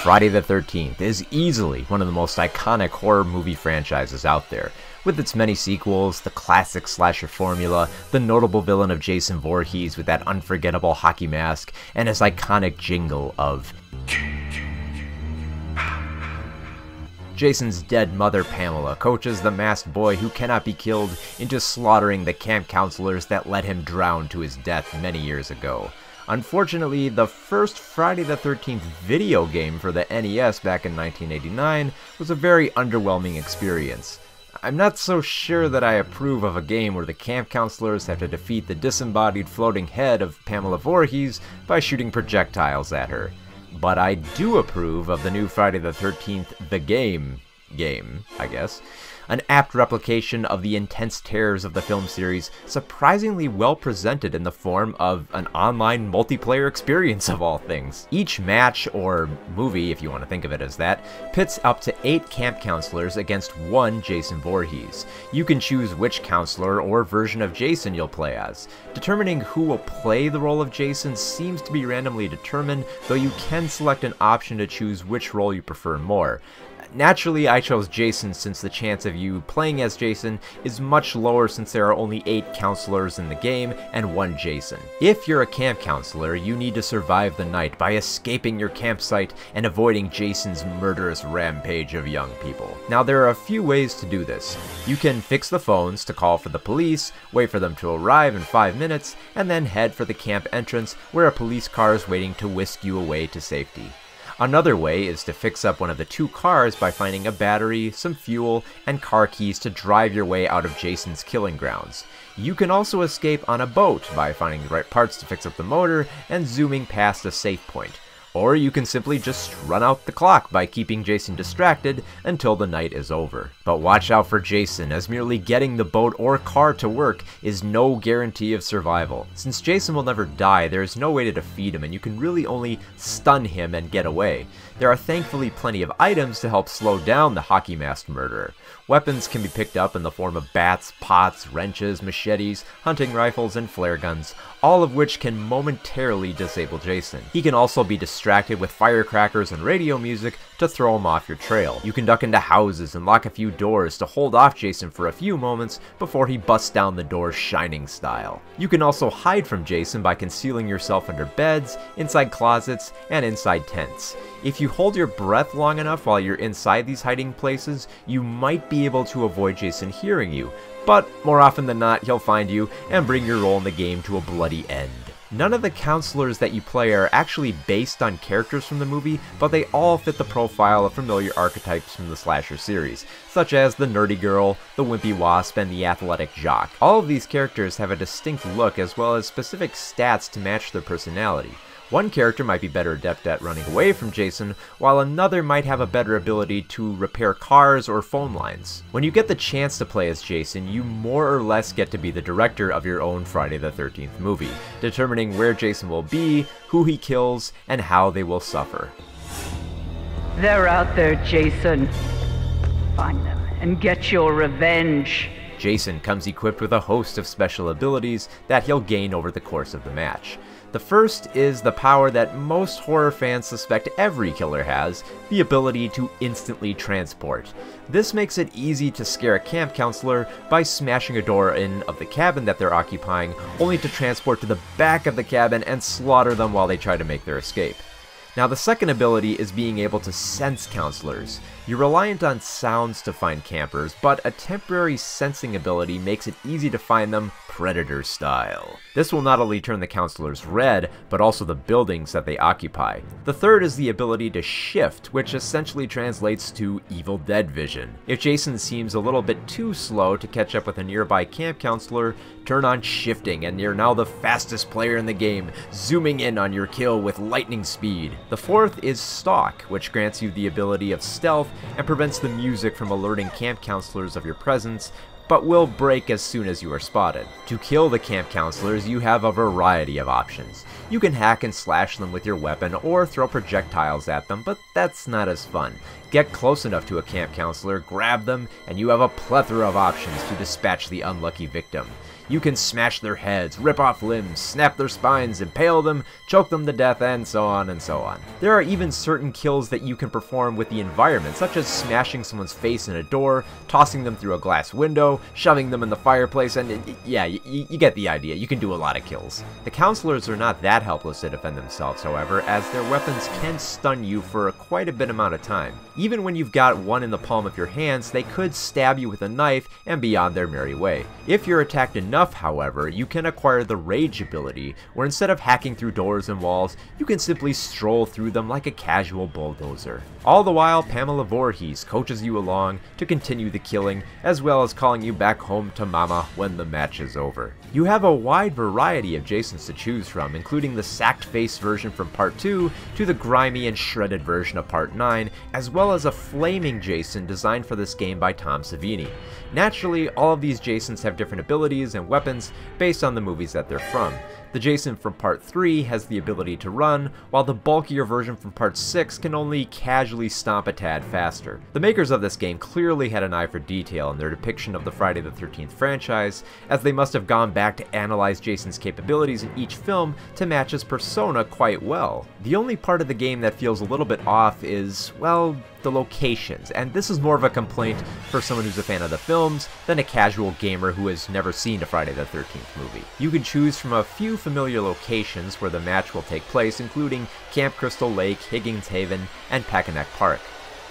Friday the 13th is easily one of the most iconic horror movie franchises out there. With its many sequels, the classic slasher formula, the notable villain of Jason Voorhees with that unforgettable hockey mask, and his iconic jingle of Jason's dead mother Pamela coaches the masked boy who cannot be killed into slaughtering the camp counselors that let him drown to his death many years ago. Unfortunately, the first Friday the 13th video game for the NES back in 1989 was a very underwhelming experience. I'm not so sure that I approve of a game where the camp counselors have to defeat the disembodied floating head of Pamela Voorhees by shooting projectiles at her. But I do approve of the new Friday the 13th The Game, I guess. An apt replication of the intense terrors of the film series, surprisingly well presented in the form of an online multiplayer experience of all things. Each match, or movie if you want to think of it as that, pits up to 8 camp counselors against 1 Jason Voorhees. You can choose which counselor or version of Jason you'll play as. Determining who will play the role of Jason seems to be randomly determined, though you can select an option to choose which role you prefer more. Naturally, I chose Jason since the chance of you playing as Jason is much lower since there are only 8 counselors in the game and 1 Jason. If you're a camp counselor, you need to survive the night by escaping your campsite and avoiding Jason's murderous rampage of young people. Now, there are a few ways to do this. You can fix the phones to call for the police, wait for them to arrive in 5 minutes, and then head for the camp entrance where a police car is waiting to whisk you away to safety. Another way is to fix up one of the 2 cars by finding a battery, some fuel, and car keys to drive your way out of Jason's killing grounds. You can also escape on a boat by finding the right parts to fix up the motor and zooming past a safe point. Or you can simply just run out the clock by keeping Jason distracted until the night is over. But watch out for Jason, as merely getting the boat or car to work is no guarantee of survival. Since Jason will never die, there is no way to defeat him and you can really only stun him and get away. There are thankfully plenty of items to help slow down the hockey masked murderer. Weapons can be picked up in the form of bats, pots, wrenches, machetes, hunting rifles, and flare guns, all of which can momentarily disable Jason. He can also be distracted with firecrackers and radio music to throw him off your trail. You can duck into houses and lock a few doors to hold off Jason for a few moments before he busts down the door Shining style. You can also hide from Jason by concealing yourself under beds, inside closets, and inside tents. If you hold your breath long enough while you're inside these hiding places, you might be able to avoid Jason hearing you, but more often than not, he'll find you and bring your role in the game to a bloody end. None of the counselors that you play are actually based on characters from the movie, but they all fit the profile of familiar archetypes from the slasher series, such as the nerdy girl, the wimpy wasp, and the athletic jock. All of these characters have a distinct look as well as specific stats to match their personality. One character might be better adept at running away from Jason, while another might have a better ability to repair cars or phone lines. When you get the chance to play as Jason, you more or less get to be the director of your own Friday the 13th movie, determining where Jason will be, who he kills, and how they will suffer. They're out there, Jason. Find them and get your revenge. Jason comes equipped with a host of special abilities that he'll gain over the course of the match. The first is the power that most horror fans suspect every killer has, the ability to instantly transport. This makes it easy to scare a camp counselor by smashing a door in of the cabin that they're occupying, only to transport to the back of the cabin and slaughter them while they try to make their escape. Now, the second ability is being able to sense counselors. You're reliant on sounds to find campers, but a temporary sensing ability makes it easy to find them Predator style. This will not only turn the counselors red, but also the buildings that they occupy. The third is the ability to shift, which essentially translates to Evil Dead vision. If Jason seems a little bit too slow to catch up with a nearby camp counselor, turn on shifting and you're now the fastest player in the game, zooming in on your kill with lightning speed. The fourth is Stalk, which grants you the ability of stealth and prevents the music from alerting camp counselors of your presence, but will break as soon as you are spotted. To kill the camp counselors, you have a variety of options. You can hack and slash them with your weapon or throw projectiles at them, but that's not as fun. Get close enough to a camp counselor, grab them, and you have a plethora of options to dispatch the unlucky victim. You can smash their heads, rip off limbs, snap their spines, impale them, choke them to death, and so on and so on. There are even certain kills that you can perform with the environment, such as smashing someone's face in a door, tossing them through a glass window, shoving them in the fireplace, and yeah, you get the idea. You can do a lot of kills. The counselors are not that helpless to defend themselves, however, as their weapons can stun you for quite a bit amount of time. Even when you've got one in the palm of your hands, they could stab you with a knife and be on their merry way. If you're attacked enough, however, you can acquire the Rage ability, where instead of hacking through doors and walls, you can simply stroll through them like a casual bulldozer. All the while, Pamela Voorhees coaches you along to continue the killing, as well as calling you back home to mama when the match is over. You have a wide variety of Jasons to choose from, including the sacked face version from Part 2 to the grimy and shredded version of Part 9, as well as a flaming Jason designed for this game by Tom Savini. Naturally, all of these Jasons have different abilities and weapons based on the movies that they're from. The Jason from Part 3 has the ability to run, while the bulkier version from Part 6 can only casually stomp a tad faster. The makers of this game clearly had an eye for detail in their depiction of the Friday the 13th franchise, as they must have gone back to analyze Jason's capabilities in each film to match his persona quite well. The only part of the game that feels a little bit off is, well, the locations, and this is more of a complaint for someone who's a fan of the films than a casual gamer who has never seen a Friday the 13th movie. You can choose from a few familiar locations where the match will take place, including Camp Crystal Lake, Higgins Haven, and Packanack Park.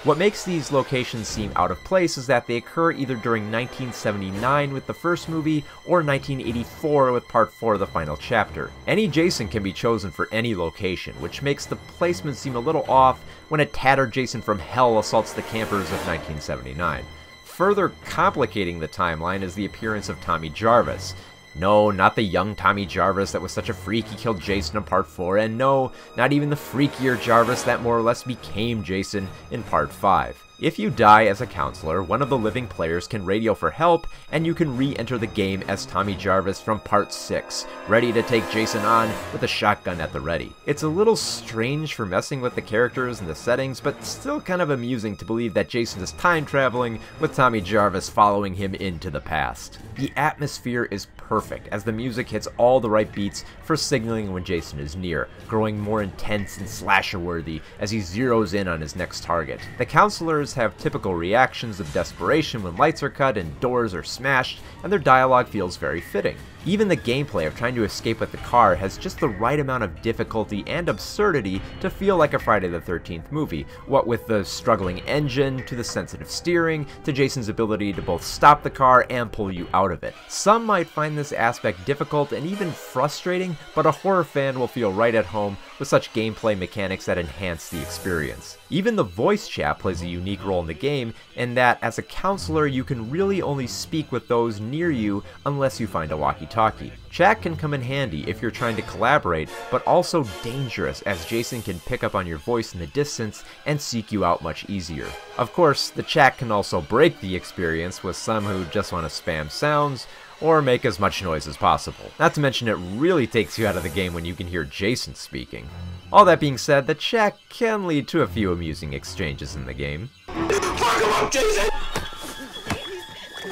What makes these locations seem out of place is that they occur either during 1979 with the first movie or 1984 with Part 4 of the final chapter. Any Jason can be chosen for any location, which makes the placement seem a little off when a tattered Jason from hell assaults the campers of 1979. Further complicating the timeline is the appearance of Tommy Jarvis. No, not the young Tommy Jarvis that was such a freak he killed Jason in Part 4, and no, not even the freakier Jarvis that more or less became Jason in Part 5. If you die as a counselor, one of the living players can radio for help, and you can re-enter the game as Tommy Jarvis from Part 6, ready to take Jason on with a shotgun at the ready. It's a little strange for messing with the characters and the settings, but still kind of amusing to believe that Jason is time traveling with Tommy Jarvis following him into the past. The atmosphere is perfect, as the music hits all the right beats for signaling when Jason is near, growing more intense and slasher-worthy as he zeroes in on his next target. The counselors have typical reactions of desperation when lights are cut and doors are smashed, and their dialogue feels very fitting. Even the gameplay of trying to escape with the car has just the right amount of difficulty and absurdity to feel like a Friday the 13th movie, what with the struggling engine, to the sensitive steering, to Jason's ability to both stop the car and pull you out of it. Some might find this aspect difficult and even frustrating, but a horror fan will feel right at home with such gameplay mechanics that enhance the experience. Even the voice chat plays a unique role in the game, in that as a counselor you can really only speak with those near you unless you find a walkie-talkie. Chat can come in handy if you're trying to collaborate, but also dangerous as Jason can pick up on your voice in the distance and seek you out much easier. Of course, the chat can also break the experience with some who just want to spam sounds or make as much noise as possible. Not to mention it really takes you out of the game when you can hear Jason speaking. All that being said, the chat can lead to a few amusing exchanges in the game. Fuck him up, Jason!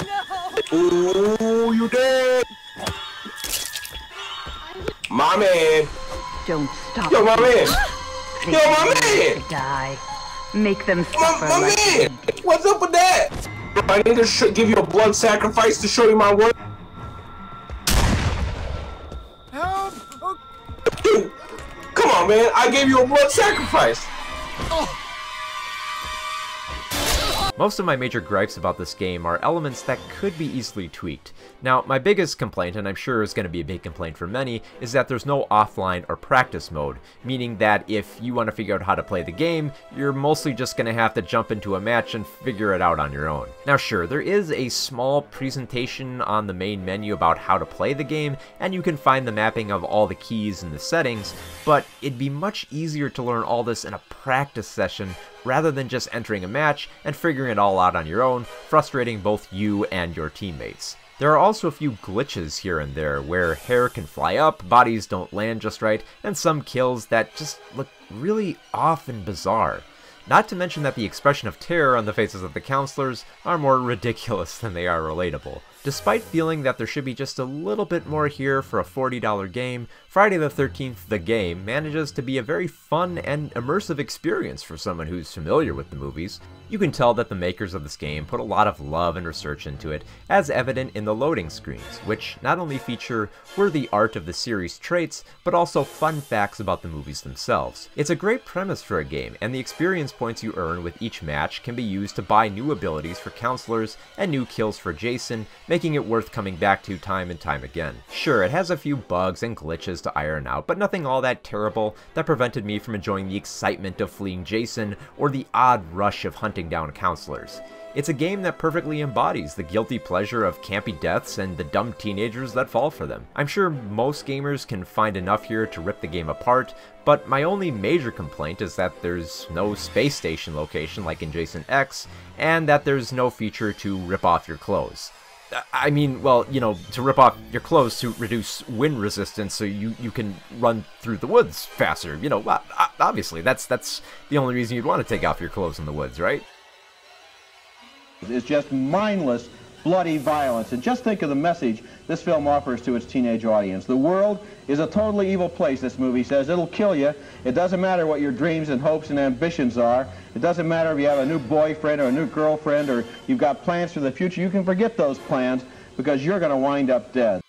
No! Ooh, you dead! My man! Don't stop. Yo, my man! They Yo, my deserve man! to die. Make them suffer. My like man! What's up with that? I need to give you a blood sacrifice to show you my work. Help! Oh. Dude, come on, man! I gave you a blood sacrifice. Oh. Most of my major gripes about this game are elements that could be easily tweaked. Now, my biggest complaint, and I'm sure is going to be a big complaint for many, is that there's no offline or practice mode, meaning that if you want to figure out how to play the game, you're mostly just going to have to jump into a match and figure it out on your own. Now sure, there is a small presentation on the main menu about how to play the game, and you can find the mapping of all the keys and the settings, but it'd be much easier to learn all this in a practice session rather than just entering a match and figuring it all out on your own, frustrating both you and your teammates. There are also a few glitches here and there, where hair can fly up, bodies don't land just right, and some kills that just look really off and bizarre. Not to mention that the expression of terror on the faces of the counselors are more ridiculous than they are relatable. Despite feeling that there should be just a little bit more here for a $40 game, Friday the 13th The Game manages to be a very fun and immersive experience for someone who's familiar with the movies. You can tell that the makers of this game put a lot of love and research into it, as evident in the loading screens, which not only feature worthy art of the series traits, but also fun facts about the movies themselves. It's a great premise for a game, and the experience points you earn with each match can be used to buy new abilities for counselors and new kills for Jason, making it worth coming back to time and time again. Sure, it has a few bugs and glitches to iron out, but nothing all that terrible that prevented me from enjoying the excitement of fleeing Jason or the odd rush of hunting down counselors. It's a game that perfectly embodies the guilty pleasure of campy deaths and the dumb teenagers that fall for them. I'm sure most gamers can find enough here to rip the game apart, but my only major complaint is that there's no space station location like in Jason X, and that there's no feature to rip off your clothes. I mean, well, you know, to rip off your clothes to reduce wind resistance so you can run through the woods faster. You know, obviously, that's the only reason you'd want to take off your clothes in the woods, right? It's just mindless, bloody violence. And just think of the message this film offers to its teenage audience. The world is a totally evil place, this movie says. It'll kill you. It doesn't matter what your dreams and hopes and ambitions are. It doesn't matter if you have a new boyfriend or a new girlfriend or you've got plans for the future. You can forget those plans because you're going to wind up dead.